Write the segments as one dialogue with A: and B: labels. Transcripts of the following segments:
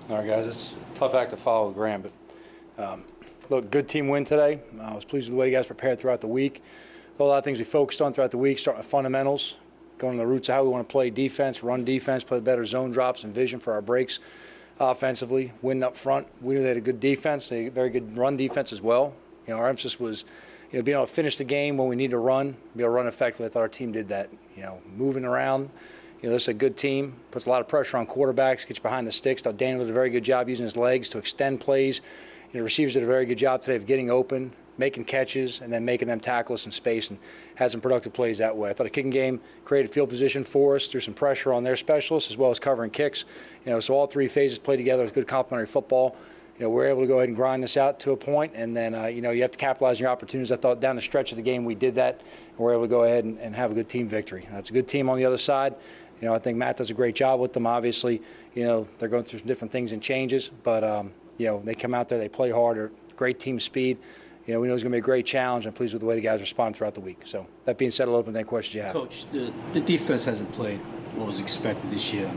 A: All right, guys, it's a tough act to follow with Graham, but look, good team win today. I was pleased with the way you guys prepared throughout the week. A lot of things we focused on throughout the week, starting with fundamentals, going to the roots of how we want to play defense, run defense, play better zone drops and vision for our breaks offensively, win up front. We knew they had a good defense, they had a very good run defense as well. Our emphasis was being able to finish the game when we need to run, be able to run effectively. I thought our team did that, moving around. This is a good team, puts a lot of pressure on quarterbacks, gets you behind the sticks. Thought Daniel did a very good job using his legs to extend plays. Receivers did a very good job today of getting open, making catches, and then making them tackle us in space and had some productive plays that way. I thought a kicking game created field position for us, threw some pressure on their specialists as well as covering kicks. So all three phases played together with good complementary football. We're able to go ahead and grind this out to a point, and then, you have to capitalize on your opportunities. I thought down the stretch of the game we did that, and we're able to go ahead and have a good team victory. It's a good team on the other side. I think Matt does a great job with them. Obviously, they're going through some different things and changes, but, they come out there, they play hard, they're great team speed. We know it's going to be a great challenge. I'm pleased with the way the guys respond throughout the week. So that being said, I'll open any questions you have.
B: Coach, the defense hasn't played what was expected this year.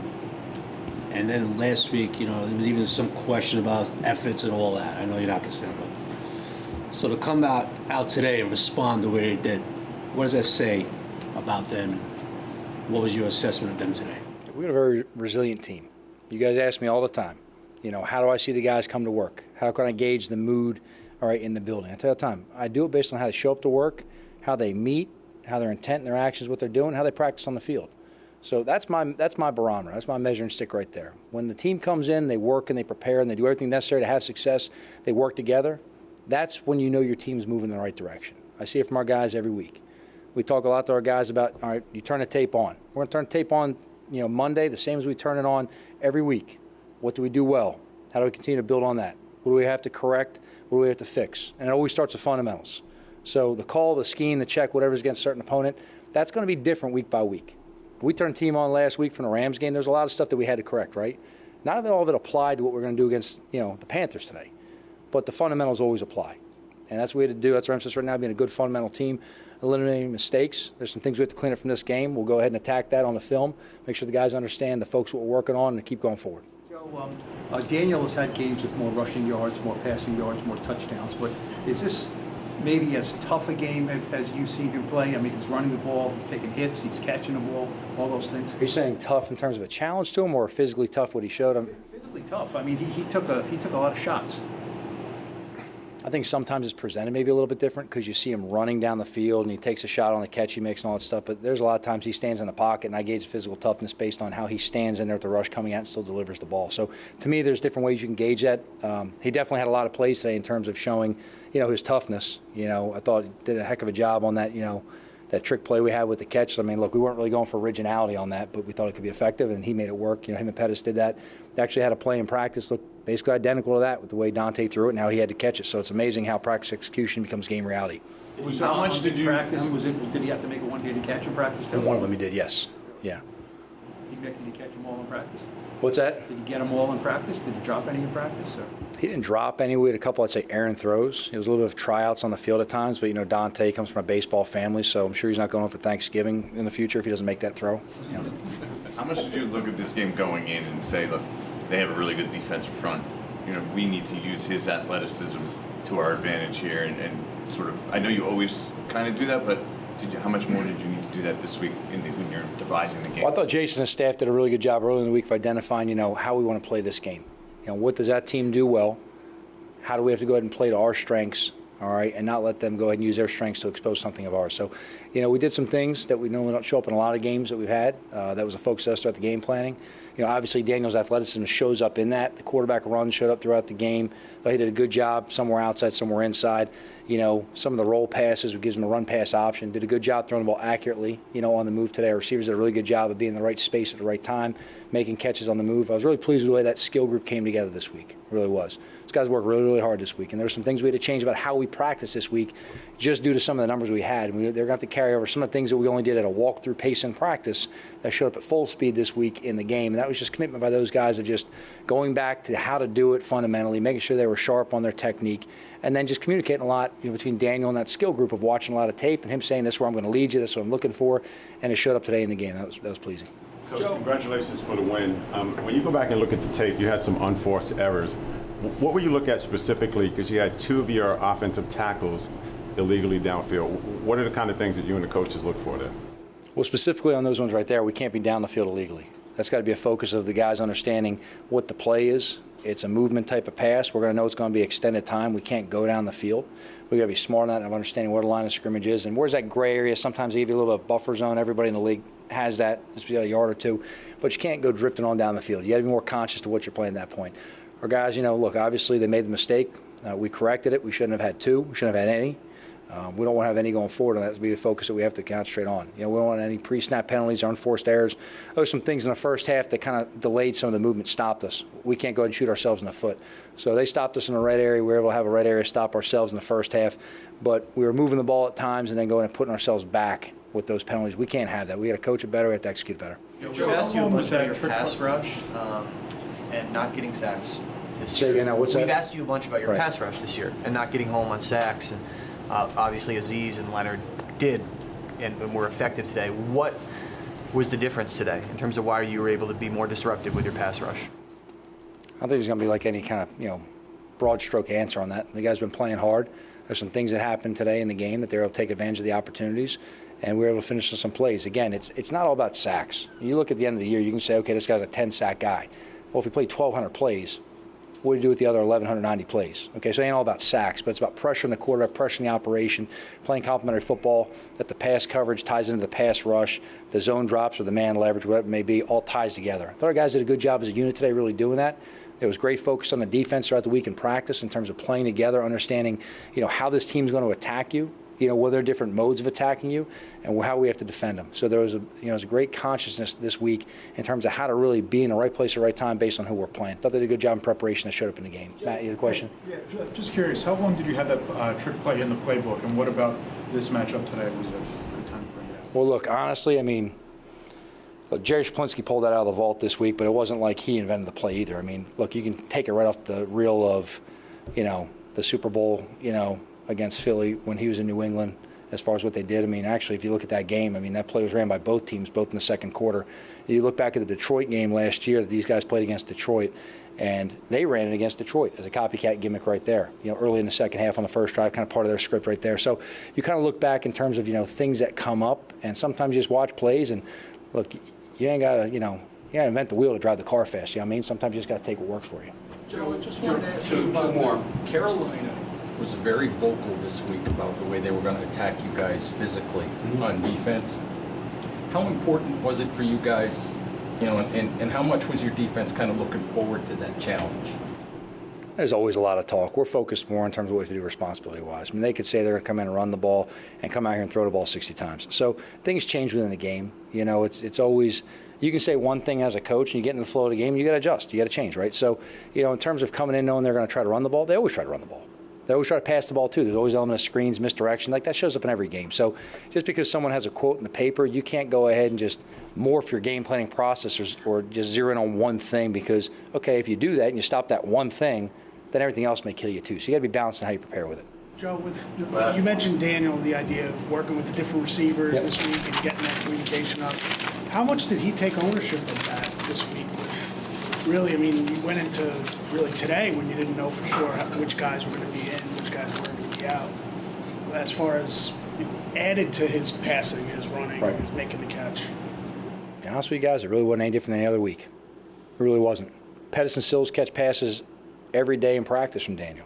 B: And then last week, there was even some question about efforts and all that. I know you're not going to say that. So to come out today and respond the way they did, what does that say about them? What was your assessment of them today?
A: We got a very resilient team. You guys ask me all the time, how do I see the guys come to work? How can I gauge the mood, in the building? I tell you all the time, I do it based on how they show up to work, how they meet, how their intent and their actions, what they're doing, how they practice on the field. So that's my barometer. That's my measuring stick right there. When the team comes in, they work and they prepare and they do everything necessary to have success, they work together, that's when you know your team's moving in the right direction. I see it from our guys every week. We talk a lot to our guys about, all right, you turn the tape on. We're going to turn the tape on, Monday, the same as we turn it on every week. What do we do well? How do we continue to build on that? What do we have to correct? What do we have to fix? And it always starts with fundamentals. So the call, the scheme, the check, whatever's against a certain opponent, that's going to be different week by week. We turned the team on last week from the Rams game. There's a lot of stuff that we had to correct, right? Not all of it applied to what we're going to do against, the Panthers today. But the fundamentals always apply. And that's what we had to do. That's our emphasis right now, being a good fundamental team, eliminating mistakes. There's some things we have to clean up from this game. We'll go ahead and attack that on the film, make sure the guys understand the folks what we're working on, and keep going forward.
C: Joe, Daniel has had games with more rushing yards, more passing yards, more touchdowns. But is this maybe as tough a game as you've seen him play? I mean, he's running the ball, he's taking hits, he's catching the ball, all those things.
A: Are you saying tough in terms of a challenge to him, or physically tough what he showed him?
C: Physically tough. I mean, he took a lot of shots.
A: I think sometimes it's presented maybe a little bit different because you see him running down the field and he takes a shot on the catch he makes and all that stuff. But there's a lot of times he stands in the pocket, and I gauge physical toughness based on how he stands in there with the rush coming out and still delivers the ball. So to me, there's different ways you can gauge that. He definitely had a lot of plays today in terms of showing, his toughness. I thought he did a heck of a job on that, that trick play we had with the catch. I mean, look, we weren't really going for originality on that, but we thought it could be effective, and he made it work. Him and Pettis did that. They actually had a play in practice, looked basically identical to that with the way Dante threw it and how he had to catch it. So it's amazing how practice execution becomes game reality.
C: How much did you practice? Did he have to make a one-handed catch in practice?
A: And one of them he did, yes. Yeah.
C: Did he catch them all in practice?
A: What's that?
C: Did he get them all in practice? Did he drop any in practice? Or?
A: He didn't drop any. We had a couple, I'd say, errant throws. It was a little bit of tryouts on the field at times, but, Dante comes from a baseball family, so I'm sure he's not going for Thanksgiving in the future if he doesn't make that throw.
D: How much did you look at this game going in and say, look, they have a really good defensive front. We need to use his athleticism to our advantage here, and sort of, I know you always kind of do that, but how much more did you need to do that this week when you're devising the game?
A: Well, I thought Jason and his staff did a really good job early in the week of identifying, how we want to play this game. What does that team do well? How do we have to go ahead and play to our strengths, all right, and not let them go ahead and use their strengths to expose something of ours. So, we did some things that we normally don't show up in a lot of games that we've had. That was a focus of us throughout the game planning. Obviously Daniel's athleticism shows up in that. The quarterback run showed up throughout the game. Thought he did a good job, somewhere outside, somewhere inside. Some of the roll passes, which gives him a run pass option. Did a good job throwing the ball accurately, on the move today. Our receivers did a really good job of being in the right space at the right time, making catches on the move. I was really pleased with the way that skill group came together this week. It really was. Those guys worked really, really hard this week. And there were some things we had to change about how we practice this week just due to some of the numbers we had. They're going to have to carry over some of the things that we only did at a walk-through pace in practice that showed up at full speed this week in the game. And that was just commitment by those guys of just going back to how to do it fundamentally, making sure they were sharp on their technique, and then just communicating a lot between Daniel and that skill group of watching a lot of tape and him saying, this is where I'm going to lead you, this is what I'm looking for, and it showed up today in the game. That was pleasing.
E: Coach, congratulations for the win. When you go back and look at the tape, you had some unforced errors. What were you looking at specifically? Because you had 2 of your offensive tackles illegally downfield. What are the kind of things that you and the coaches look for there?
A: Well, specifically on those ones right there, we can't be down the field illegally. That's got to be a focus of the guys understanding what the play is. It's a movement type of pass. We're going to know it's going to be extended time. We can't go down the field. We've got to be smart on that and of understanding where the line of scrimmage is and where's that gray area. Sometimes they give you a little bit of buffer zone. Everybody in the league has that. It's a yard or 2. But you can't go drifting on down the field. You got to be more conscious of what you're playing at that point. Our guys, look, obviously they made the mistake. We corrected it. We shouldn't have had 2. We shouldn't have had any. We don't want to have any going forward, and that's be a focus that we have to concentrate on. We don't want any pre-snap penalties or unforced errors. There were some things in the first half that kind of delayed some of the movement, stopped us. We can't go ahead and shoot ourselves in the foot. So they stopped us in the red area. We were able to have a red area stop ourselves in the first half, but we were moving the ball at times and then going and putting ourselves back with those penalties. We can't have that. We got to coach it better. We have to execute better.
F: We've asked you a bunch about your pass rush and not getting sacks this
A: Say
F: year.
A: again, now, what's that?
F: We've asked you a bunch about your
A: Right.
F: pass rush this year and not getting home on sacks. And obviously Aziz and Leonard did and were effective today. What was the difference today in terms of why you were able to be more disruptive with your pass rush?
A: I don't think there's going to be like any kind of, broad stroke answer on that. The guys have been playing hard. There's some things that happened today in the game that they're able to take advantage of the opportunities, and we were able to finish some plays. Again, it's not all about sacks. You look at the end of the year, you can say, okay, this guy's a 10-sack guy. Well, if he played 1,200 plays, what do you do with the other 1,190 plays? Okay, so it ain't all about sacks, but it's about pressuring the quarterback, pressuring the operation, playing complementary football, that the pass coverage ties into the pass rush, the zone drops or the man leverage, whatever it may be, all ties together. I thought our guys did a good job as a unit today really doing that. There was great focus on the defense throughout the week in practice in terms of playing together, understanding, how this team's going to attack you, what are different modes of attacking you, and how we have to defend them. So there was a great consciousness this week in terms of how to really be in the right place at the right time based on who we're playing. Thought they did a good job in preparation that showed up in the game. Matt, you had a question?
G: Yeah, just curious, how long did you have that trick play in the playbook, and what about this matchup today was a good time to bring it out?
A: Well, look, honestly, look, Jerry Shaplinski pulled that out of the vault this week, but it wasn't like he invented the play either. Look, you can take it right off the reel of, the Super Bowl, against Philly when he was in New England as far as what they did. Actually, if you look at that game, that play was ran by both teams, both in the second quarter. You look back at the Detroit game last year that these guys played against Detroit, and they ran it against Detroit as a copycat gimmick right there, early in the second half on the first drive, kind of part of their script right there. So you kind of look back in terms of, things that come up, and sometimes you just watch plays and, look, you ain't got to, you ain't invent the wheel to drive the car fast. Sometimes you just got to take what works for you.
H: Joe, I just wanted to ask you about Carolina was very vocal this week about the way they were going to attack you guys physically on defense. How important was it for you guys, and how much was your defense kind of looking forward to that challenge?
A: There's always a lot of talk. We're focused more in terms of what we have to do responsibility-wise. They could say they're going to come in and run the ball and come out here and throw the ball 60 times. So things change within the game. It's always – you can say one thing as a coach and you get in the flow of the game and you got to adjust. You got to change, right? So, in terms of coming in knowing they're going to try to run the ball, they always try to run the ball. They always try to pass the ball, too. There's always an element of screens, misdirection. Like, that shows up in every game. So just because someone has a quote in the paper, you can't go ahead and just morph your game planning process or just zero in on one thing because, okay, if you do that and you stop that one thing, then everything else may kill you, too. So you got to be balanced in how you prepare with it.
I: Joe, you mentioned Daniel, the idea of working with the different receivers this week and getting that communication up. How much did he take ownership of that this week? Really, you went into really today when you didn't know for sure which guys were going to be in, which guys were going to be out. As far as added to his passing, his running,
A: right,
I: his making the catch.
A: To be honest with you guys, it really wasn't any different than any other week. It really wasn't. Pettis and Sills catch passes every day in practice from Daniel.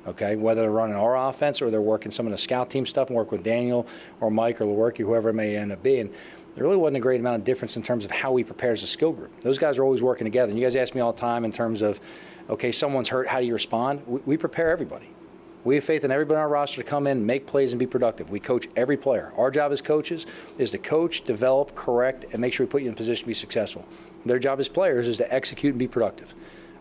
A: Okay, whether they're running our offense or they're working some of the scout team stuff and work with Daniel or Mike or Lewerke, whoever it may end up being. There really wasn't a great amount of difference in terms of how we prepare as a skill group. Those guys are always working together. And you guys ask me all the time in terms of, okay, someone's hurt, how do you respond? We prepare everybody. We have faith in everybody on our roster to come in, make plays, and be productive. We coach every player. Our job as coaches is to coach, develop, correct, and make sure we put you in a position to be successful. Their job as players is to execute and be productive.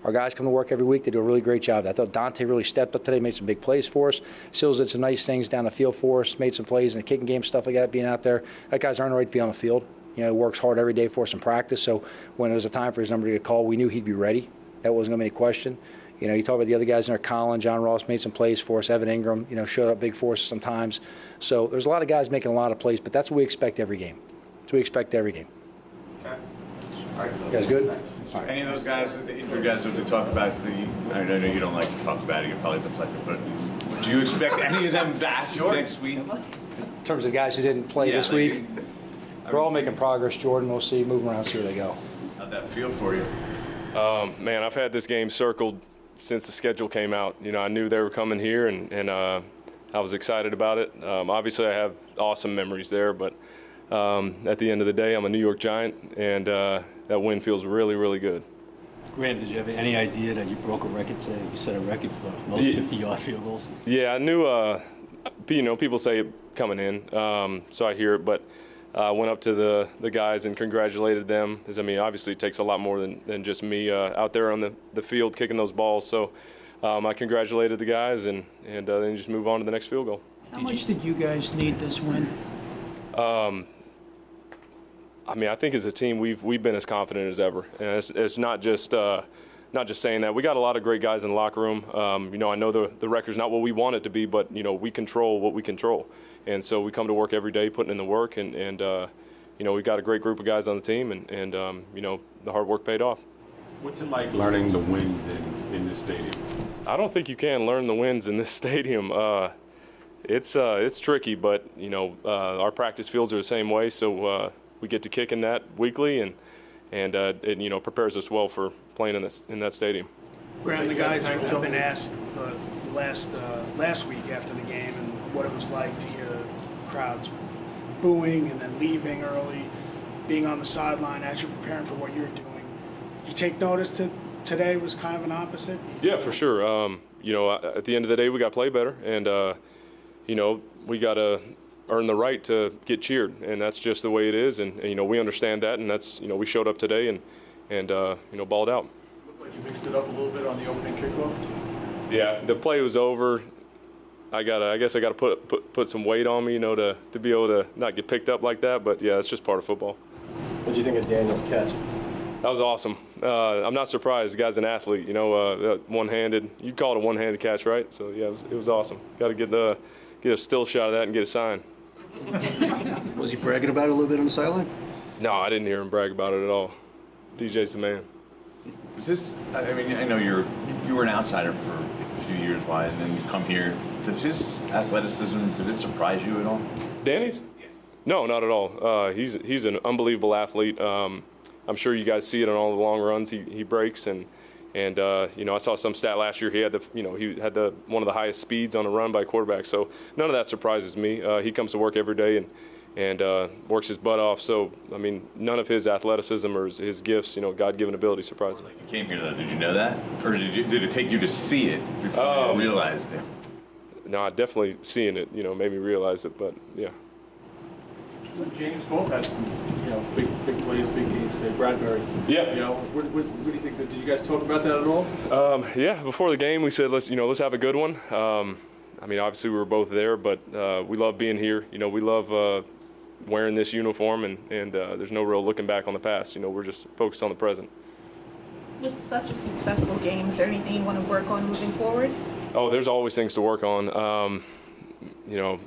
A: Our guys come to work every week. They do a really great job. I thought Dante really stepped up today, made some big plays for us. Sills did some nice things down the field for us, made some plays in the kicking game, stuff like that, being out there. That guy's earned the right to be on the field. He works hard every day for us in practice. So when it was a time for his number to get called, we knew he'd be ready. That wasn't going to be any question. You talk about the other guys in there. Colin, John Ross made some plays for us. Evan Ingram, showed up big for us sometimes. So there's a lot of guys making a lot of plays, but that's what we expect every game. That's what we expect every game.
F: Okay.
A: You guys good?
D: Any of those guys, the injured guys that we talk about, I know you don't like to talk about it, you're probably deflected, but do you expect any of them back next week?
A: In terms of guys who didn't play this
D: like,
A: week, we're all making progress, Jordan. We'll see, moving around, see where they go.
D: How'd that feel for you?
J: Man, I've had this game circled since the schedule came out. You know, I knew they were coming here, and I was excited about it. Obviously, I have awesome memories there, but at the end of the day, I'm a New York Giant, and that win feels really, really good.
B: Graham, did you have any idea that you broke a record today? You set a record for most 50-yard field goals.
J: Yeah, I knew. You know, people say it coming in, so I hear it, but I went up to the guys and congratulated them. I mean, obviously, it takes a lot more than just me out there on the field kicking those balls. So I congratulated the guys, and then just move on to the next field goal.
K: How much did you guys need this win?
J: I mean, I think as a team, we've been as confident as ever, and it's not just saying that. We got a lot of great guys in the locker room. You know, I know the record's not what we want it to be, but you know, we control what we control, and so we come to work every day putting in the work, and you know, we got a great group of guys on the team, and you know, the hard work paid off.
E: What's it like learning the wins in this stadium?
J: I don't think you can learn the wins in this stadium. It's tricky, but you know, our practice fields are the same way, so we get to kick in that weekly, and it you know, prepares us well for playing in that stadium.
I: Graham, the guys have been asked last week after the game and what it was like to hear the crowds booing and then leaving early, being on the sideline as you're preparing for what you're doing. Did you take notice to today was kind of an opposite?
J: Yeah, for sure. You know, at the end of the day, we got to play better, and you know, we got to earn the right to get cheered, and that's just the way it is. And you know, we understand that, and that's, you know, we showed up today and you know, balled out.
G: Looked like you mixed it up a little bit on the opening kickoff.
J: Yeah, the play was over. I guess I got to put some weight on me, you know, to be able to not get picked up like that. But yeah, it's just part of football.
B: What did you think of Daniel's catch?
J: That was awesome. I'm not surprised. The guy's an athlete, you know, one-handed. You'd call it a one-handed catch, right? So yeah, it was awesome. Got to get a still shot of that and get a sign.
B: Was he bragging about it a little bit on the sideline?
J: No, I didn't hear him brag about it at all. DJ's the man.
D: Was this, I mean, I know you were an outsider for a few years, and then you come here. Does his athleticism, did it surprise you at all?
J: Danny's? No, not at all. He's an unbelievable athlete. I'm sure you guys see it on all the long runs he breaks, and you know, I saw some stat last year. He had one of the highest speeds on a run by quarterback. So none of that surprises me. He comes to work every day and works his butt off. So I mean, none of his athleticism or his gifts, you know, God-given ability surprised me.
D: You came here though. Did you know that, or did it take you to see it before you realized it?
J: No, definitely seeing it, you know, made me realize it. But yeah.
G: James both had some, you know, big plays, big games today. Bradberry.
J: Yeah.
G: You know, what do you think? Did you guys talk about that at all?
J: Yeah. Before the game, we said let's have a good one. I mean, obviously we were both there, but we love being here. You know, we love wearing this uniform, and there's no real looking back on the past. You know, we're just focused on the present.
L: With such a successful game, is there anything you want to work on moving forward?
J: Oh, there's always things to work on. You know,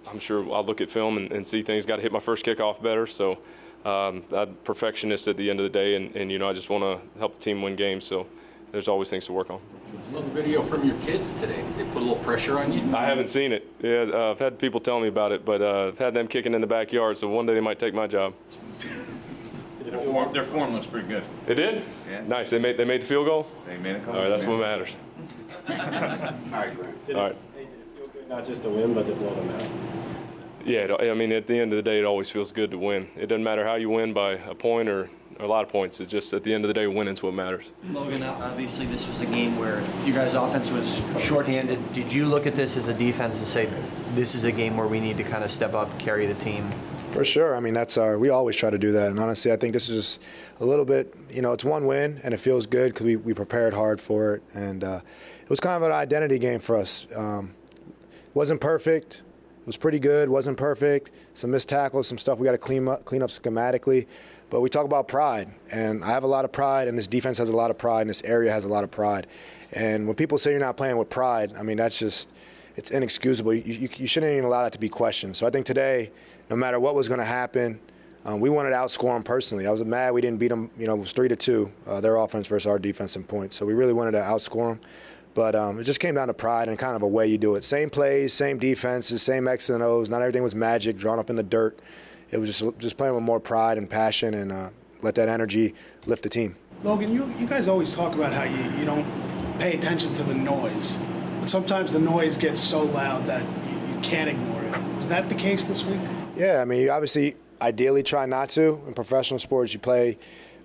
J: I'm sure I'll look at film and see things. Got to hit my first kickoff better. So I'm perfectionist at the end of the day, and you know, I just want to help the team win games. So there's always things to work on.
H: Saw the video from your kids today. Did they put a little pressure on you?
J: I haven't seen it. Yeah, I've had people tell me about it, but I've had them kicking in the backyard. So one day they might take my job.
D: Their form looks pretty good.
J: It did?
D: Yeah.
J: Nice. They made the field goal?
D: They made a couple.
J: All right, that's what matters.
B: All right, Graham.
J: All right.
B: Did it feel good not just to win, but to blow them out?
J: Yeah, I mean, at the end of the day, it always feels good to win. It doesn't matter how you win, by a point or a lot of points. It's just at the end of the day, winning's what matters.
F: Logan, obviously this was a game where you guys' offense was shorthanded. Did you look at this as a defense and say, this is a game where we need to kind of step up, carry the team?
M: For sure. I mean, we always try to do that. And honestly, I think this is just a little bit, you know, it's one win, and it feels good because we prepared hard for it. And it was kind of an identity game for us. Wasn't perfect. It was pretty good. Wasn't perfect. Some missed tackles, some stuff we got to clean up schematically. But we talk about pride, and I have a lot of pride, and this defense has a lot of pride, and this area has a lot of pride. And when people say you're not playing with pride, I mean, that's just, it's inexcusable. You shouldn't even allow that to be questioned. So I think today, no matter what was going to happen, we wanted to outscore them personally. I was mad we didn't beat them. You know, it was 3-2, their offense versus our defense in points. So we really wanted to outscore them. But it just came down to pride and kind of a way you do it. Same plays, same defenses, same X's and O's. Not everything was magic, drawn up in the dirt. It was just playing with more pride and passion and let that energy lift the team.
I: Logan, you guys always talk about how you don't pay attention to the noise. But sometimes the noise gets so loud that you can't ignore it. Was that the case this week? Yeah, I mean, you obviously ideally try not to. In professional sports, you play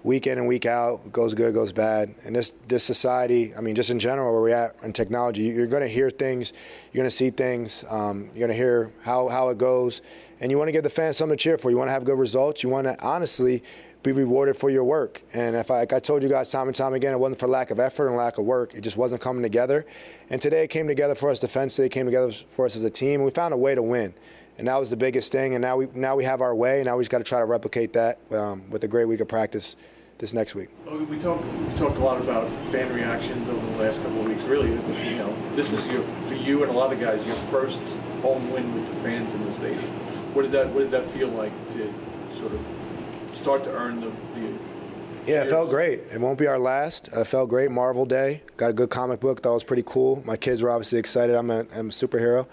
I: week in and week out. It goes good, goes bad. And this society, I mean, just in general, where we're at in technology, you're going to hear things, you're going to see things, you're going to hear how it goes. And you want to give the fans something to cheer for. You want to have good results. You want to, honestly, be rewarded for your work. And like I told you guys time and time again, it wasn't for lack of effort and lack of work. It just wasn't coming together. And today it came together for us defensively. It came together for us as a team. And we found a way to win. And that was the biggest thing. And now we have our way. Now we just got to try to replicate that with a great week of practice this next week.
N: We talked a lot about fan reactions over the last couple of weeks. Really, you know, this was for you and a lot of guys, your first home win with the fans in the stadium. What did that feel like to sort of start to earn the
M: Yeah, it felt great. It won't be our last. It felt great. Marvel Day. Got a good comic book. That was pretty cool. My kids were obviously excited. I'm a superhero.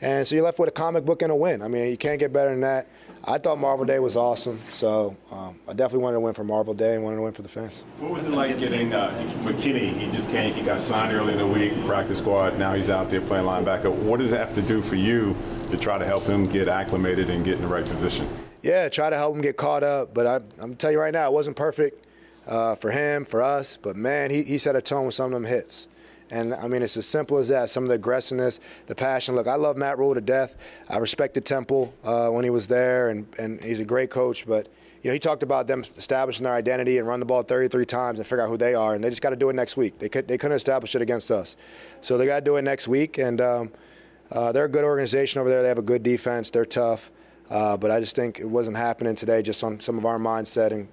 M: And so you're left with a comic book and a win. I mean, you can't get better than that. I thought Marvel Day was awesome. So I definitely wanted to win for Marvel Day and wanted to win for the fans.
E: What was it like getting McKinney? He just came. He got signed early in the week, practice squad. Now he's out there playing linebacker. What does it have to do for you to try to help him get acclimated and get in the right position?
M: Yeah, try to help him get caught up. But I'm going to tell you right now, it wasn't perfect for him, for us. But, man, he set a tone with some of them hits. And, I mean, it's as simple as that. Some of the aggressiveness, the passion. Look, I love Matt Rule to death. I respected Temple when he was there, and he's a great coach. But, you know, he talked about them establishing their identity and run the ball 33 times and figure out who they are. And they just got to do it next week. They couldn't establish it against us. So they got to do it next week. And they're a good organization over there. They have a good defense. They're tough. But I just think it wasn't happening today just on some of our mindset and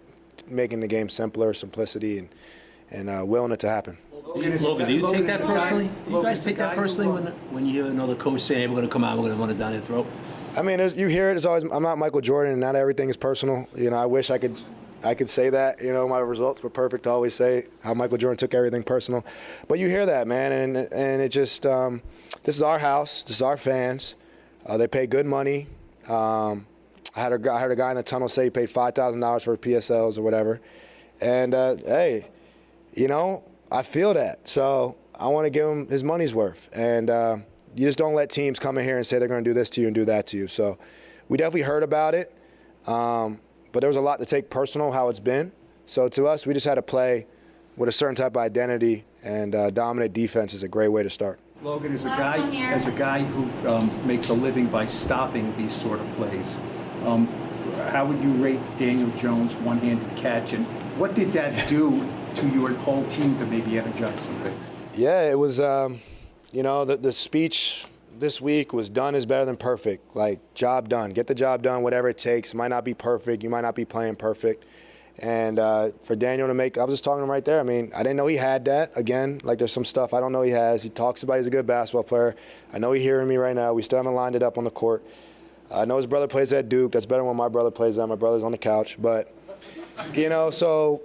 M: making the game simpler, simplicity, and willing it to happen.
B: Logan, do you take that personally? Do you guys take that personally when you hear another coach saying, hey, we're going to come out, we're going to run it down their throat?
M: I mean, you hear it. It's always, I'm not Michael Jordan, and not everything is personal. You know, I wish I could say that. You know, my results were perfect to always say how Michael Jordan took everything personal. But you hear that, man, and it just this is our house. This is our fans. They pay good money. I heard a guy in the tunnel say he paid $5,000 for PSLs or whatever. And, hey, you know, I feel that. So I want to give him his money's worth. And you just don't let teams come in here and say they're going to do this to you and do that to you. So we definitely heard about it. But there was a lot to take personal, how it's been. So to us, we just had to play with a certain type of identity, and dominant defense is a great way to start.
C: Logan, as a guy who makes a living by stopping these sort of plays, how would you rate Daniel Jones' one-handed catch, and what did that do to your whole team to maybe energize some things?
M: Yeah, it was, you know, the speech this week was done is better than perfect. Like, job done. Get the job done, whatever it takes. It might not be perfect. You might not be playing perfect. And for Daniel to make, I was just talking to him right there. I mean, I didn't know he had that. Again, like there's some stuff I don't know he has. He talks about he's a good basketball player. I know he's hearing me right now. We still haven't lined it up on the court. I know his brother plays at Duke. That's better than when my brother plays there. My brother's on the couch. But, you know, so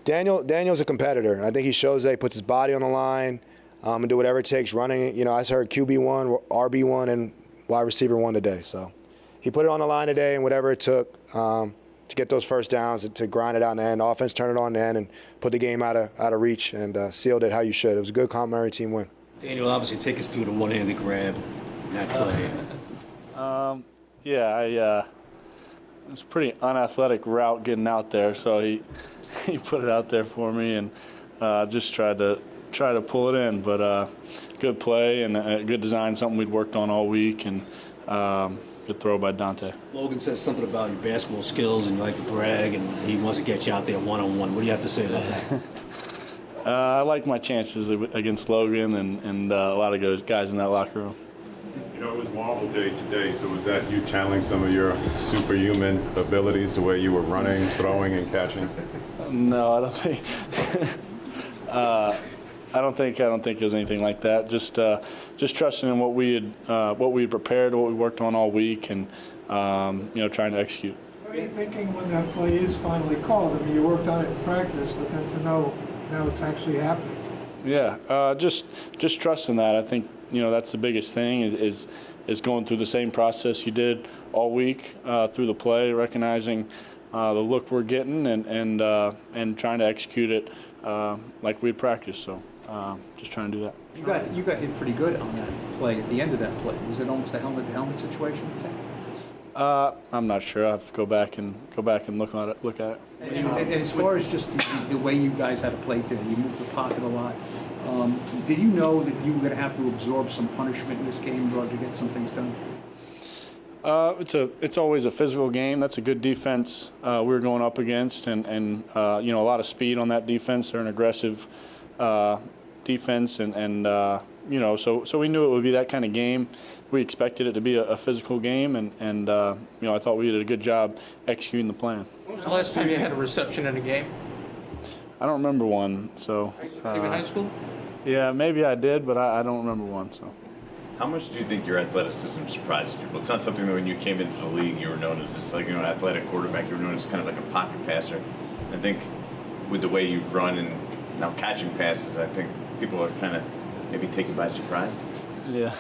M: Daniel's a competitor. And I think he shows that he puts his body on the line and do whatever it takes running. You know, I heard QB1, RB1, and wide receiver 1 today. So he put it on the line today and whatever it took. To get those first downs, to grind it out in the end. Offense turned it on in the end and put the game out of reach and sealed it how you should. It was a good complementary team win.
B: Daniel, obviously, take us through the one-handed grab in that play.
O: It was a pretty unathletic route getting out there, so he put it out there for me and just tried to pull it in. But good play and a good design, something we'd worked on all week, and good throw by Dante.
B: Logan says something about your basketball skills and you like to brag, and he wants to get you out there one-on-one. What do you have to say about that?
O: I like my chances against Logan and a lot of guys in that locker room.
E: You know, it was Marvel Day today, so was that you channeling some of your superhuman abilities, the way you were running, throwing, and catching?
O: No, I don't think. I don't think it was anything like that. Just trusting in what we had prepared, what we worked on all week, and trying to execute.
P: What are you thinking when that play is finally called? I mean, you worked on it in practice, but then to know now it's actually happening.
O: Yeah, just trusting that. I think that's the biggest thing is going through the same process you did all week through the play, recognizing the look we're getting and trying to execute it like we'd practiced. So just trying to do that.
C: You got hit pretty good on that play at the end of that play. Was it almost a helmet-to-helmet situation, you think?
O: I'm not sure. I have to go back and look at it.
C: And as far as just the way you guys had to play today, you moved the pocket a lot. Did you know that you were going to have to absorb some punishment in this game in order to get some things done?
O: It's always a physical game. That's a good defense we were going up against, and a lot of speed on that defense. They're an aggressive defense, and so we knew it would be that kind of game. We expected it to be a physical game, and I thought we did a good job executing the plan.
N: When was the last time you had a reception in a game?
O: I don't remember one. So
N: Even high school?
O: Yeah, maybe I did, but I don't remember one. So.
D: How much do you think your athleticism surprises people? It's not something that when you came into the league you were known as this athletic quarterback. You were known as kind of like a pocket passer. I think with the way you've run and now catching passes, I think people are kind of maybe taken by surprise.
O: Yeah,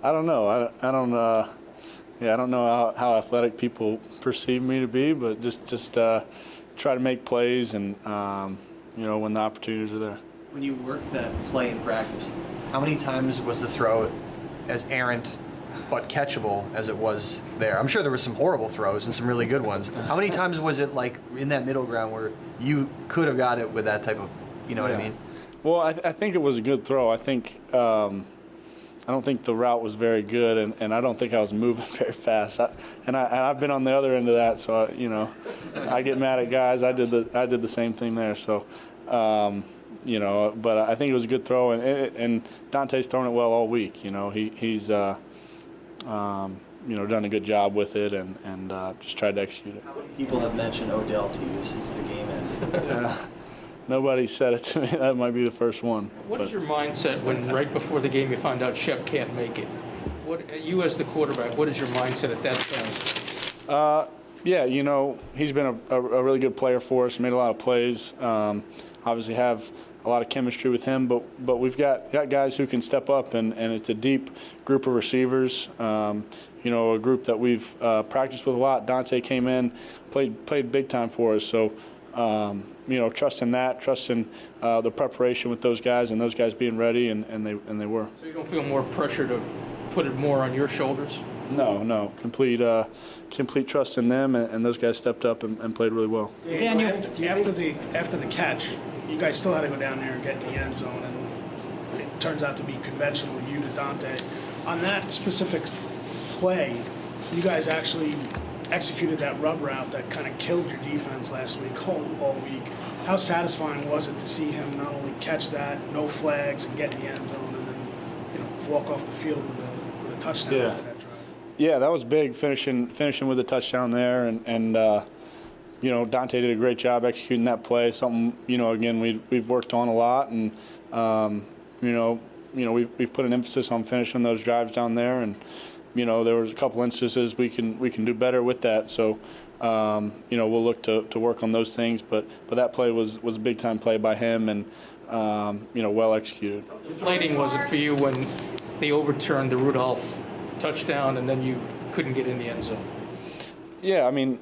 O: I don't know. I don't know how athletic people perceive me to be, but just try to make plays and when the opportunities are there.
F: When you worked that play in practice, how many times was the throw as errant but catchable as it was there? I'm sure there were some horrible throws and some really good ones. How many times was it like in that middle ground where you could have got it with that type of, what I mean?
O: Well, I think it was a good throw. I think I don't think the route was very good, and I don't think I was moving very fast. I've been on the other end of that, so I get mad at guys. I did the same thing there. So. But I think it was a good throw, and Dante's thrown it well all week. He's done a good job with it, and just tried to execute it.
F: How many people have mentioned Odell to you since the game ended?
O: Nobody said it to me. That might be the first one.
N: What is your mindset when right before the game you found out Shep can't make it? You as the quarterback, what is your mindset at that time?
O: Yeah, he's been a really good player for us. Made a lot of plays. Obviously have a lot of chemistry with him, but we've got guys who can step up, and it's a deep group of receivers. A group that we've practiced with a lot. Dante came in, played big time for us. So, trusting the preparation with those guys and those guys being ready, and they were.
N: So you don't feel more pressure to put it more on your shoulders?
O: No, complete trust in them, and those guys stepped up and played really well.
I: Daniel, after the catch, you guys still had to go down there and get in the end zone, and it turns out to be conventional, you to Dante. On that specific play, you guys actually executed that rub route that kind of killed your defense last week, all week. How satisfying was it to see him not only catch that, no flags, and get in the end zone, and then walk off the field with a touchdown after that drive?
O: Yeah, that was big, finishing with a touchdown there, and Dante did a great job executing that play. Something again we've worked on a lot, and we've put an emphasis on finishing those drives down there, and there was a couple instances we can do better with that. So we'll look to work on those things, but that play was a big time play by him, and well executed.
N: Deflating was it for you when they overturned the Rudolph touchdown and then you couldn't get in the end zone?
O: Yeah, I mean,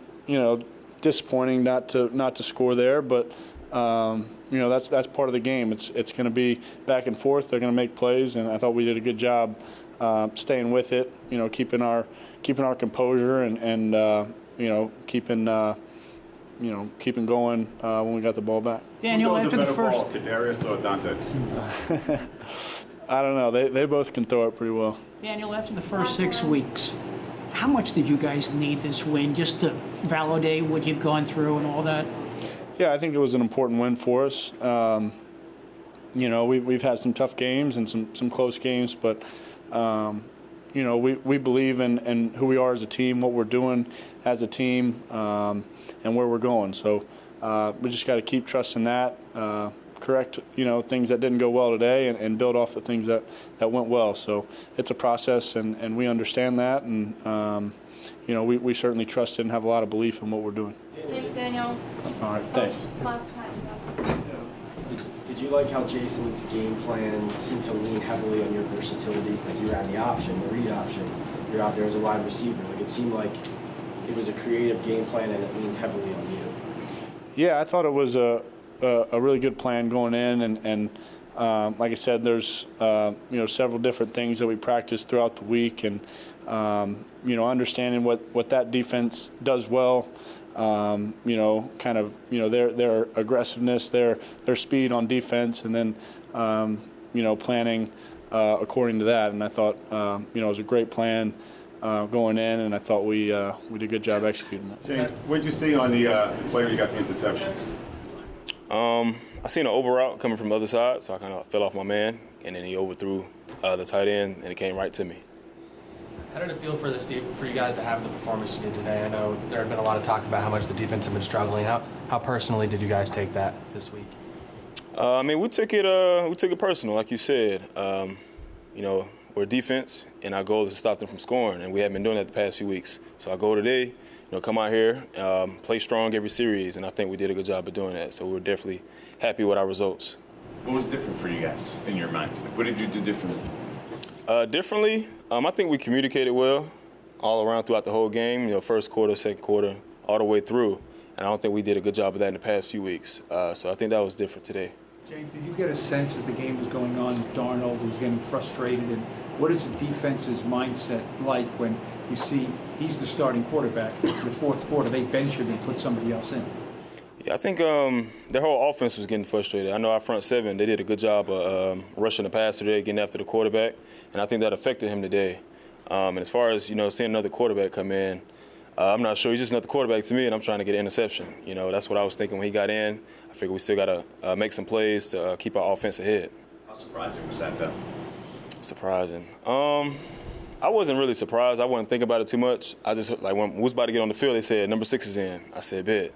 O: disappointing not to score there, but that's part of the game. It's going to be back and forth. They're going to make plays, and I thought we did a good job staying with it. Keeping our composure and keeping going when we got the ball back.
K: Daniel, after the first,
E: Kadarius or Dante?
O: I don't know. They both can throw it pretty well.
K: Daniel, after the first 6 weeks, how much did you guys need this win just to validate what you've gone through and all that?
O: Yeah, I think it was an important win for us. We've had some tough games and some close games, but we believe in who we are as a team, what we're doing as a team, and where we're going. So we just got to keep trusting that, correct, things that didn't go well today and build off the things that went well. So it's a process, and we understand that, and we certainly trust it and have a lot of belief in what we're doing.
L: Thanks, Daniel.
O: All right, thanks.
Q: Did you like how Jason's game plan seemed to lean heavily on your versatility? Like you ran the option, the read option, you're out there as a wide receiver. Like it seemed like it was a creative game plan and it leaned heavily on you.
O: Yeah, I thought it was a really good plan going in, and like I said, there's several different things that we practiced throughout the week, and understanding what that defense does well. Their aggressiveness, their speed on defense, and then planning according to that. And I thought it was a great plan going in, and I thought we did a good job executing that.
E: James, what did you see on the play where you got the interception?
R: I seen an over route coming from the other side, so I kind of fell off my man, and then he overthrew the tight end, and it came right to me.
S: How did it feel for you guys to have the performance you did today? I know there had been a lot of talk about how much the defense had been struggling. How personally did you guys take that this week?
R: We took it personal, like you said. We're defense, and our goal is to stop them from scoring, and we haven't been doing that the past few weeks. So our goal today, come out here, play strong every series, and I think we did a good job of doing that. So we're definitely happy with our results.
D: What was different for you guys in your minds? What did you do differently?
R: Differently, I think we communicated well all around throughout the whole game, first quarter, second quarter, all the way through. And I don't think we did a good job of that in the past few weeks. So I think that was different today.
C: James, did you get a sense as the game was going on that Darnold was getting frustrated? And what is the defense's mindset like when you see he's the starting quarterback, the fourth quarter, they bench him and put somebody else in?
R: Yeah, I think their whole offense was getting frustrated. I know our front seven, they did a good job of rushing the passer today, getting after the quarterback, and I think that affected him today. And as far as, seeing another quarterback come in, I'm not sure. He's just another quarterback to me, and I'm trying to get an interception. That's what I was thinking when he got in. I figured we still got to make some plays to keep our offense ahead.
D: How surprising was that, though?
R: Surprising. I wasn't really surprised. I wasn't thinking about it too much. I just, when we was about to get on the field, they said, number 6 is in. I said, bet.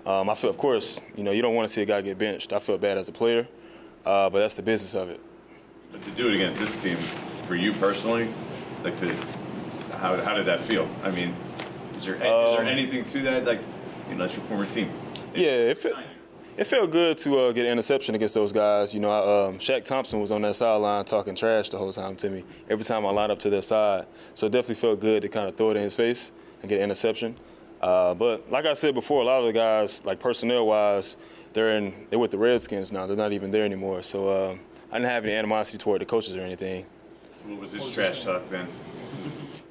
R: I feel, of course, you don't want to see a guy get benched. I feel bad as a player, but that's the business of it.
D: But to do it against this team, for you personally, how did that feel? I mean, is there anything to that? That's your former team.
R: Yeah, it felt good to get an interception against those guys. Shaq Thompson was on that sideline talking trash the whole time to me every time I lined up to their side. So it definitely felt good to kind of throw it in his face and get an interception. But like I said before, a lot of the guys, personnel-wise, they're with the Redskins now. They're not even there anymore. So I didn't have any animosity toward the coaches or anything.
D: What was his trash talk then?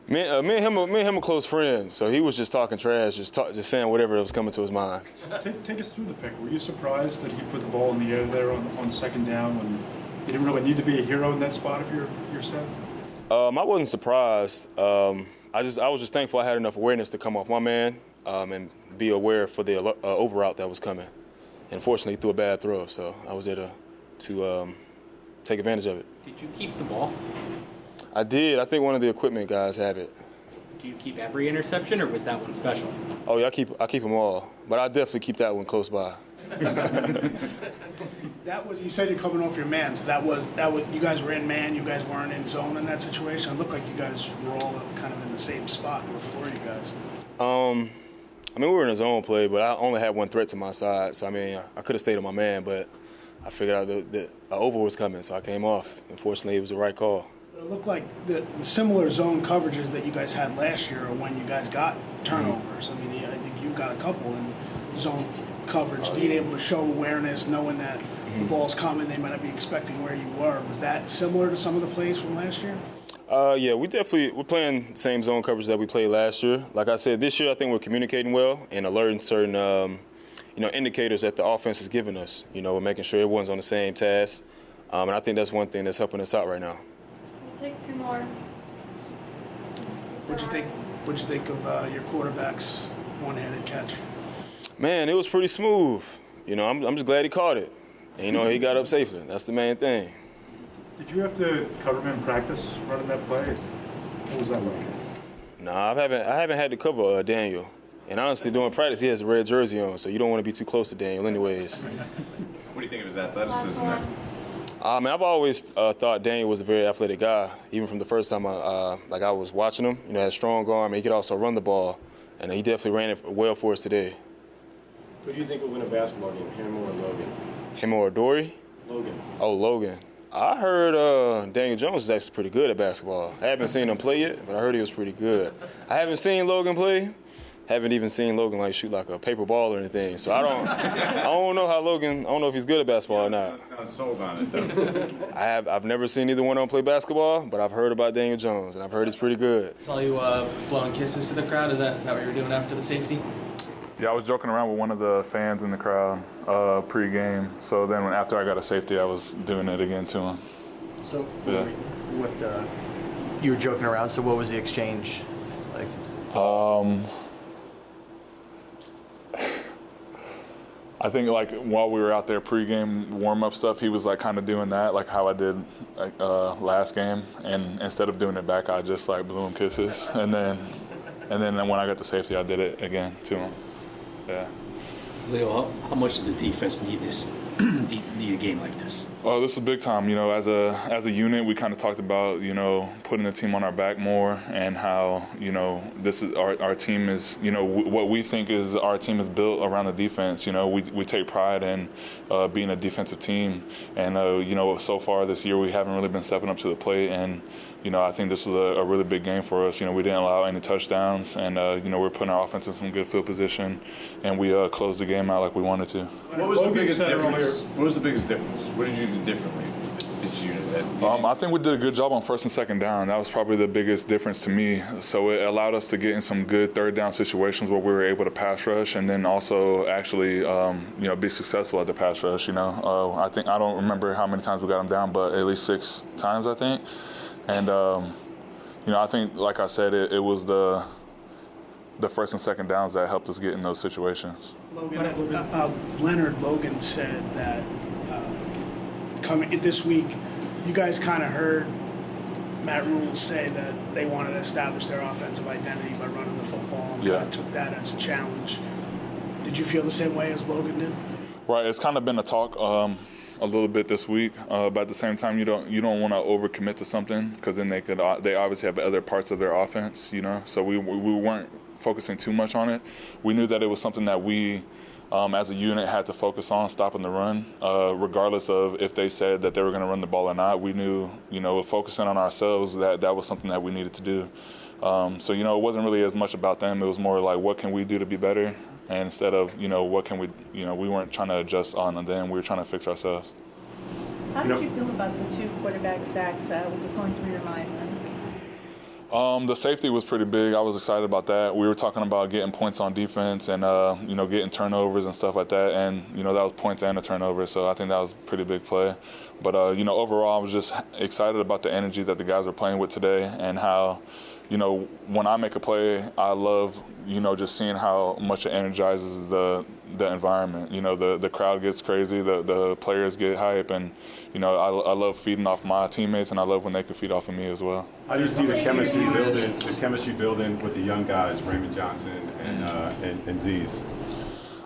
R: Me and him are close friends. So he was just talking trash, just saying whatever was coming to his mind.
G: Take us through the pick. Were you surprised that he put the ball in the air there on second down when you didn't really need to be a hero in that spot if you're set?
R: I wasn't surprised. I was just thankful I had enough awareness to come off my man and be aware for the over route that was coming. And fortunately, he threw a bad throw, so I was there to take advantage of it.
S: Did you keep the ball?
R: I did. I think one of the equipment guys have it.
S: Do you keep every interception, or was that one special?
R: Oh yeah, I keep them all, but I definitely keep that one close by.
I: That was, you said you're coming off your man, so that was you guys were in man, you guys weren't in zone in that situation. It looked like you guys were all kind of in the same spot before you guys.
R: We were in a zone play, but I only had one threat to my side, so I could have stayed on my man, but I figured out the over was coming, so I came off. Unfortunately, it was the right call.
I: It looked like the similar zone coverages that you guys had last year, or when you guys got turnovers. I think you've got a couple in zone coverage, being able to show awareness, knowing that the ball's coming, they might not be expecting where you were. Was that similar to some of the plays from last year?
R: Yeah, we're playing the same zone coverage that we played last year. Like I said, this year I think we're communicating well and alerting certain indicators that the offense is giving us. We're making sure everyone's on the same task, and I think that's one thing that's helping us out right now.
L: We'll take 2 more.
I: What'd you think of your quarterback's one-handed catch?
R: Man, it was pretty smooth. I'm just glad he caught it. And, he got up safely. That's the main thing.
G: Did you have to cover him in practice running that play? What was that like?
R: Nah, I haven't had to cover Daniel. And honestly, during practice, he has a red jersey on, so you don't want to be too close to Daniel anyways.
D: What do you think of his athleticism there?
R: I mean, I've always thought Daniel was a very athletic guy, even from the first time I was watching him. You know, had a strong arm, and he could also run the ball, and he definitely ran it well for us today.
Q: Who do you think will win a basketball game, him or Logan?
R: Him or Dory?
Q: Logan.
R: Oh, Logan. I heard Daniel Jones is actually pretty good at basketball. I haven't seen him play yet, but I heard he was pretty good. I haven't seen Logan play. Haven't even seen Logan shoot like a paper ball or anything. So I don't know how Logan. I don't know if he's good at basketball or not.
D: Sounds sold on it though.
R: I've never seen either one of them play basketball, but I've heard about Daniel Jones and I've heard he's pretty good.
S: Saw you blowing kisses to the crowd. Is that what you were doing after the safety?
T: Yeah, I was joking around with one of the fans in the crowd pre-game. So then after I got a safety, I was doing it again to him.
F: So
T: yeah.
F: You were joking around. So what was the exchange like?
T: I think while we were out there pre-game warm-up stuff, he was kind of doing that, like how I did last game, and instead of doing it back, I just blew him kisses, and then when I got the safety, I did it again to him. Yeah.
B: Leo, how much did the defense need need a game like this?
T: Oh, this is big time. You know, as a unit, we kind of talked about, putting the team on our back more, and how, this is our team is, what we think is our team is built around the defense. We take pride in being a defensive team, and so far this year we haven't really been stepping up to the plate, and I think this was a really big game for us. We didn't allow any touchdowns, and we're putting our offense in some good field position, and we closed the game out like we wanted to.
D: What was the biggest difference? What was the biggest difference? What did you do differently with this unit?
T: I think we did a good job on first and second down. That was probably the biggest difference to me. So it allowed us to get in some good third down situations where we were able to pass rush, and then also actually, be successful at the pass rush. I don't remember how many times we got them down, but at least 6 times, I think. And, I think, like I said, it was the first and second downs that helped us get in those situations.
I: Leonard Logan said that coming this week, you guys kind of heard Matt Rule say that they wanted to establish their offensive identity by running the football, and kind of took that as a challenge. Did you feel the same way as Logan did?
T: Right, it's kind of been a talk a little bit this week, but at the same time, you don't want to overcommit to something, because then they obviously have other parts of their offense, So we weren't focusing too much on it. We knew that it was something that we, as a unit, had to focus on, stopping the run, regardless of if they said that they were going to run the ball or not. We knew, focusing on ourselves, that was something that we needed to do. So it wasn't really as much about them. It was more like, what can we do to be better? And instead of, what can we, we weren't trying to adjust on them. We were trying to fix ourselves.
L: How did you feel about the 2 quarterback sacks? What was going through your mind then?
T: The safety was pretty big. I was excited about that. We were talking about getting points on defense and, getting turnovers and stuff like that. And, that was points and a turnover. So I think that was a pretty big play. But, overall, I was just excited about the energy that the guys were playing with today, and how, when I make a play, I love, just seeing how much it energizes the environment. The crowd gets crazy, the players get hype, and, I love feeding off my teammates, and I love when they can feed off of me as well.
E: How do you see the chemistry building with the young guys, Raymond Johnson and Z's?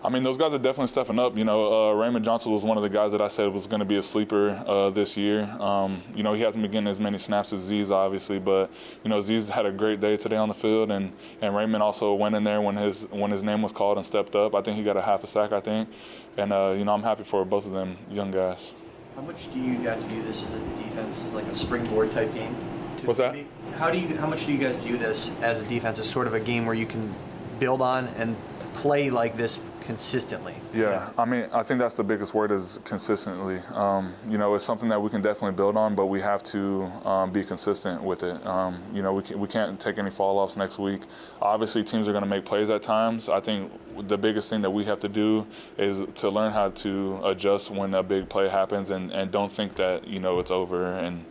T: I mean, those guys are definitely stepping up. Raymond Johnson was one of the guys that I said was going to be a sleeper this year. He hasn't been getting as many snaps as Z's, obviously, but Z's had a great day today on the field, and Raymond also went in there when his name was called and stepped up. I think he got a half a sack, I think, and I'm happy for both of them young guys.
F: How much do you guys view this as a defense, as like a springboard type game?
T: What's that?
F: How much do you guys view this as a defense, as sort of a game where you can build on and play like this consistently?
T: Yeah, I mean, I think that's the biggest word, is consistently. It's something that we can definitely build on, but we have to be consistent with it. We can't take any fall-offs next week. Obviously, teams are going to make plays at times. I think the biggest thing that we have to do is to learn how to adjust when a big play happens, and don't think that, it's over, and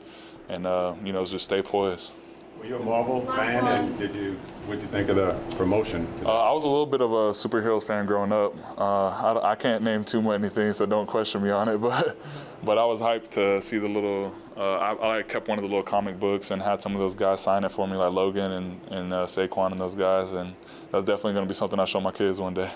T: just stay poised.
E: Were you a Marvel fan, and what'd you think of the promotion today?
T: I was a little bit of a superheroes fan growing up. I can't name too many things, so don't question me on it. But I was hyped to see the little. I kept one of the little comic books and had some of those guys sign it for me, like Logan and Saquon and those guys. And that's definitely going to be something I show my kids one day.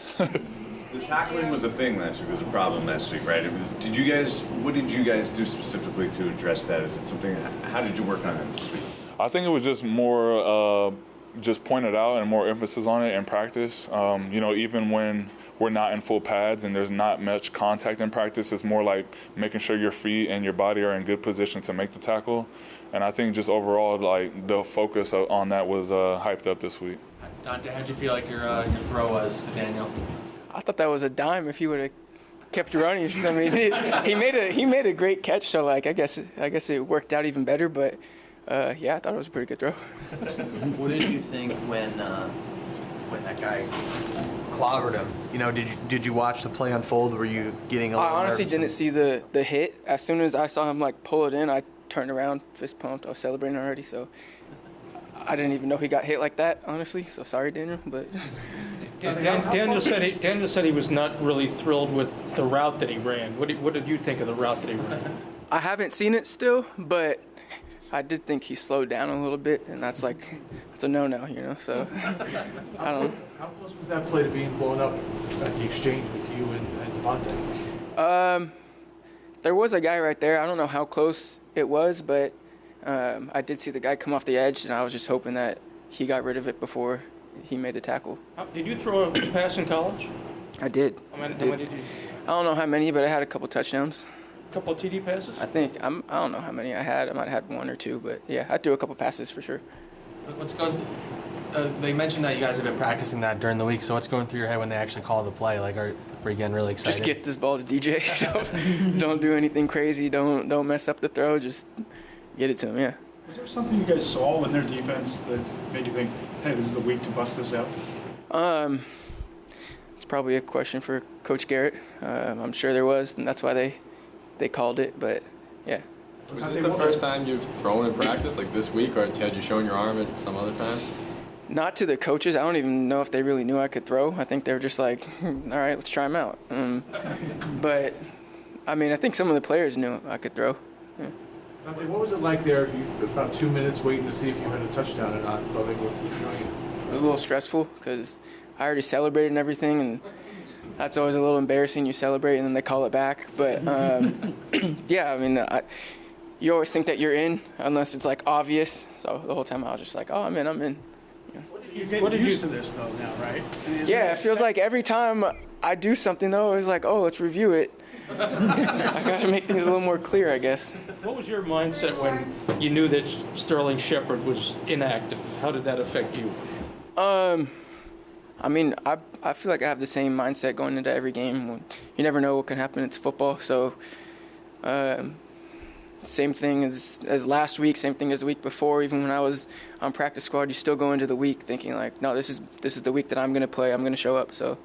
D: The tackling was a thing last week. It was a problem last week, right? What did you guys do specifically to address that? Is it something? How did you work on it this week?
T: I think it was just more just pointed out and more emphasis on it in practice. Even when we're not in full pads and there's not much contact in practice, it's more like making sure your feet and your body are in good position to make the tackle. And I think just overall, like, the focus on that was hyped up this week.
S: Dante, how'd you feel like your throw was to Daniel?
U: I thought that was a dime if he would have kept running. I mean, he made a great catch, so like I guess it worked out even better. But yeah, I thought it was a pretty good throw.
F: What did you think when that guy clobbered him? Did you watch the play unfold? Were you getting a little
U: I honestly
F: nervous?
U: didn't see the hit. As soon as I saw him like pull it in, I turned around, fist pumped. I was celebrating already, so I didn't even know he got hit like that, honestly. So sorry, Daniel, but.
N: Daniel said he was not really thrilled with the route that he ran. What did you think of the route that he ran?
U: I haven't seen it still, but I did think he slowed down a little bit, and that's a no-no, so I don't know.
N: How close was that play to being blown up at the exchange with you and Dante?
U: There was a guy right there. I don't know how close it was, but I did see the guy come off the edge, and I was just hoping that he got rid of it before he made the tackle.
N: Did you throw a pass in college?
U: I did.
N: How many did you?
U: I don't know how many, but I had a couple touchdowns.
N: A couple of TD passes?
U: I think. I don't know how many I had. I might have had one or two, but yeah, I threw a couple passes for sure.
S: What's going? They mentioned that you guys have been practicing that during the week. So what's going through your head when they actually call the play? Like, were you getting really excited?
U: Just get this ball to DJ. Don't do anything crazy. Don't mess up the throw. Just get it to him. Yeah.
G: Was there something you guys saw in their defense that made you think, hey, this is the week to bust this out?
U: It's probably a question for Coach Garrett. I'm sure there was, and that's why they called it. But yeah.
V: Was this the first time you've thrown in practice, like this week, or had you shown your arm at some other time?
U: Not to the coaches. I don't even know if they really knew I could throw. I think they were just like, all right, let's try him out. But, I mean, I think some of the players knew I could throw. Yeah.
N: Dante, what was it like there? About 2 minutes waiting to see if you had a touchdown or not while they were doing it?
U: It was a little stressful because I already celebrated and everything, and that's always a little embarrassing. You celebrate and then they call it back. But, yeah, I mean, you always think that you're in unless it's, like, obvious. So the whole time I was just like, oh, I'm in.
I: You're getting used to this, though, now, right?
U: Yeah, it feels like every time I do something, though, it's like, oh, let's review it. I got to make things a little more clear, I guess.
N: What was your mindset when you knew that Sterling Shepard was inactive? How did that affect you?
U: I mean, I feel like I have the same mindset going into every game. You never know what can happen. It's football, so same thing as last week, same thing as the week before. Even when I was on practice squad, you still go into the week thinking like, no, this is the week that I'm going to play. I'm going to show up. So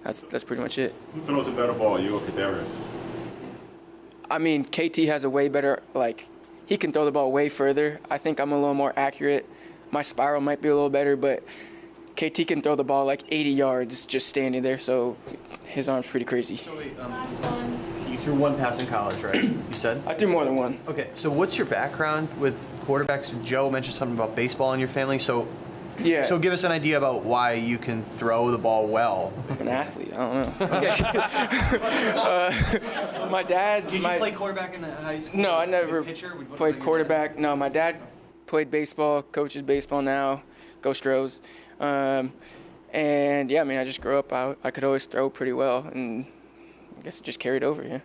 U: that's pretty much it.
E: Who throws a better ball, you or Kadarius?
U: I mean, KT has a way better, like, he can throw the ball way further. I think I'm a little more accurate. My spiral might be a little better, but KT can throw the ball like 80 yards just standing there, so his arm's pretty crazy.
F: So wait, you threw one pass in college, right? You said?
U: I threw more than one.
F: Okay, so what's your background with quarterbacks? Joe mentioned something about baseball in your family, so
U: yeah.
F: So give us an idea about why you can throw the ball well.
U: I'm an athlete. I don't know. My dad.
F: Did you play quarterback in high school?
U: No, I never
F: pitcher?
U: played quarterback. No, my dad played baseball, coaches baseball now, go Stros. And yeah, I mean, I just grew up. I could always throw pretty well, and I guess it just carried over. Yeah.